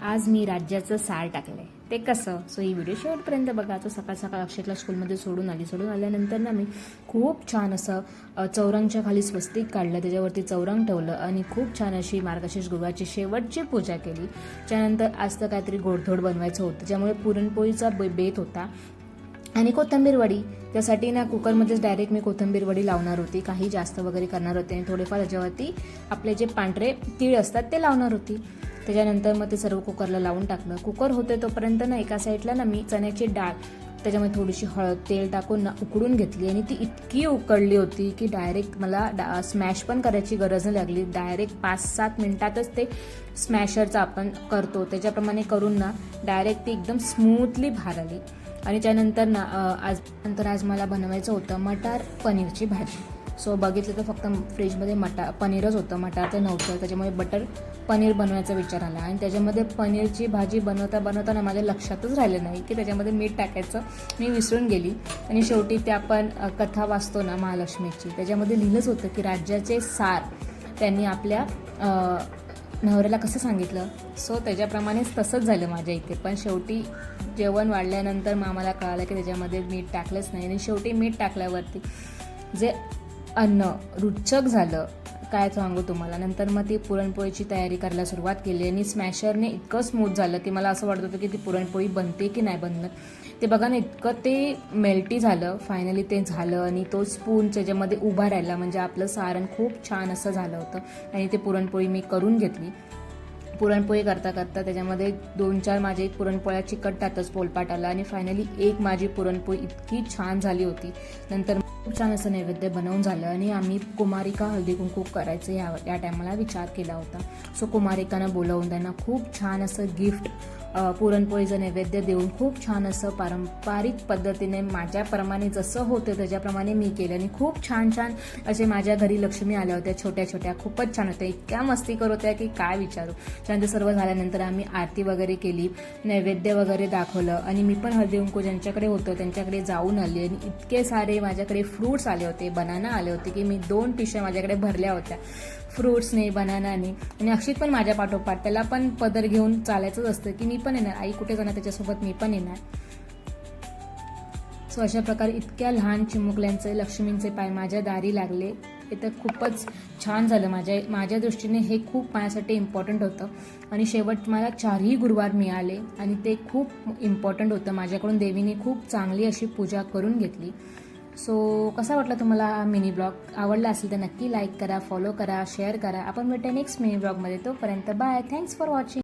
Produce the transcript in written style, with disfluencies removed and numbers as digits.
आज मी राज्याचं सार टाकलंय. ते कसं? सो ही व्हिडिओ शेवटपर्यंत बघा. तो सकाळ सकाळ अक्षयला स्कूलमध्ये सोडून आल्यानंतर ना मी खूप छान असं चौरंगच्या खाली स्वस्तिक काढलं, त्याच्यावरती चौरंग ठेवलं आणि खूप छान अशी मार्गशीर्ष गुरुवारची शेवटची पूजा केली. त्यानंतर आज तर काहीतरी गोडधोड बनवायचं होतं, त्यामुळे पुरणपोळीचा बेत होता आणि कोथिंबीर वडी. त्यासाठी ना कुकरमध्येच डायरेक्ट मी कोथिंबीर वडी लावणार होती, काही जास्त वगैरे करणार होते आणि थोडेफार त्याच्यावरती आपले जे पांढरे तीळ असतात ते लावणार होती. त्याच्यानंतर मग ते सर्व कुकरला लावून टाकलं. कुकर होते तोपर्यंत ना एका साईडला ना मी चण्याची डाळ त्याच्यामध्ये थोडीशी हळद तेल टाकून ना उकडून घेतली आणि ती इतकी उकडली होती की डायरेक्ट मला स्मॅश पण करायची गरज नाही लागली. डायरेक्ट 5-7 मिनिटातच ते स्मॅशरचं आपण करतो त्याच्याप्रमाणे करून ना डायरेक्ट ती एकदम स्मूथली बाहेर आली. आणि त्यानंतर आज मला बनवायचं होतं मटार पनीरची भाजी. सो बघितलं तर फक्त फ्रीजमध्ये पनीरच होतं, मटार तर नव्हतं. त्याच्यामुळे बटर पनीर बनवायचा विचार आला आणि त्याच्यामध्ये पनीरची भाजी बनवताना माझ्या लक्षातच राहिलं नाही की त्याच्यामध्ये मीठ टाकायचं, मी विसरून गेली. आणि शेवटी ते आपण कथा वाचतो ना महालक्ष्मीची, त्याच्यामध्ये लिहिलंच होतं की राज्याचे सार त्यांनी आपल्या नवऱ्याला कसं सांगितलं. सो त्याच्याप्रमाणेच तसंच झालं माझ्या इथे. पण शेवटी जेवण वाढल्यानंतर मग आम्हाला कळालं की त्याच्यामध्ये मीठ टाकलंच नाही आणि शेवटी मीठ टाकल्यावरती जे अन्न रुचक झालं काय सांगू तुम्हाला. नंतर मग ती पुरणपोळीची तयारी करायला सुरुवात केली आणि स्मॅशरने इतकं स्मूथ झालं की मला असं वाटत होतं की ती पुरणपोळी बनते की नाही बनणं. ते बघा ना, इतकं ते मेल्टी झालं. फायनली ते झालं आणि तो स्पून त्याच्यामध्ये उभा राहिला, म्हणजे आपलं सारण खूप छान असं झालं होतं. आणि ते पुरणपोळी मी करून घेतली. पुरणपोळी करता त्याच्यामध्ये 2-4 माझे पुरणपोळ्या चिकटतातच पोलपाट आला आणि फायनली एक माझी पुरणपोळी इतकी छान झाली होती. नंतर खूप छान असं नैवेद्य बनवून झालं आणि आम्ही कुमारिका हळदी कुंकू करायचं या टायमाला विचार केला होता. सो कुमारिकांना बोलावून त्यांना खूप छान असं गिफ्ट पुरणपोळीचं नैवेद्य देऊन खूप छान असं पारंपरिक पद्धतीने माझ्याप्रमाणे जसं होतं त्याच्याप्रमाणे मी केलं. आणि खूप छान असे माझ्या घरी लक्ष्मी आल्या होत्या, छोट्या खूपच छान होत्या, इतक्या मस्ती करत होत्या की काय विचारू. त्यानंतर सर्व झाल्यानंतर आम्ही आरती वगैरे केली, नैवेद्य वगैरे दाखवलं आणि मी पण हळदी कुंकू ज्यांच्याकडे होतं त्यांच्याकडे जाऊन आली. आणि इतके सारे माझ्याकडे फ्रूट्स आले होते, बनाना आले होते की मी 2 पिशव्या माझ्याकडे भरल्या होत्या फ्रूट्सने बनानाने. आणि अक्षित पण माझ्या पाठोपाठ, त्याला पण पदर घेऊन चालायचंच असतं की मी पण येणार, आई कुठे जाणार त्याच्यासोबत मी पण येणार. सो अशा प्रकारे इतक्या लहान चिमुकल्यांचे लक्ष्मींचे पाय माझ्या दारी लागले. हे तर खूपच छान झालं. माझ्या दृष्टीने हे खूप माझ्यासाठी इम्पॉर्टंट होतं. आणि शेवट मला 4ही गुरुवार मिळाले आणि ते खूप इम्पॉर्टंट होतं. माझ्याकडून देवीने खूप चांगली अशी पूजा करून घेतली. सो कसा वाटला तुम्हाला हा मिनी ब्लॉग? आवडला असेल तर नक्की लाईक करा, फॉलो करा, शेअर करा. आपण भेटूया नेक्स्ट मिनी ब्लॉगमध्ये. तोपर्यंत बाय. Thanks for watching.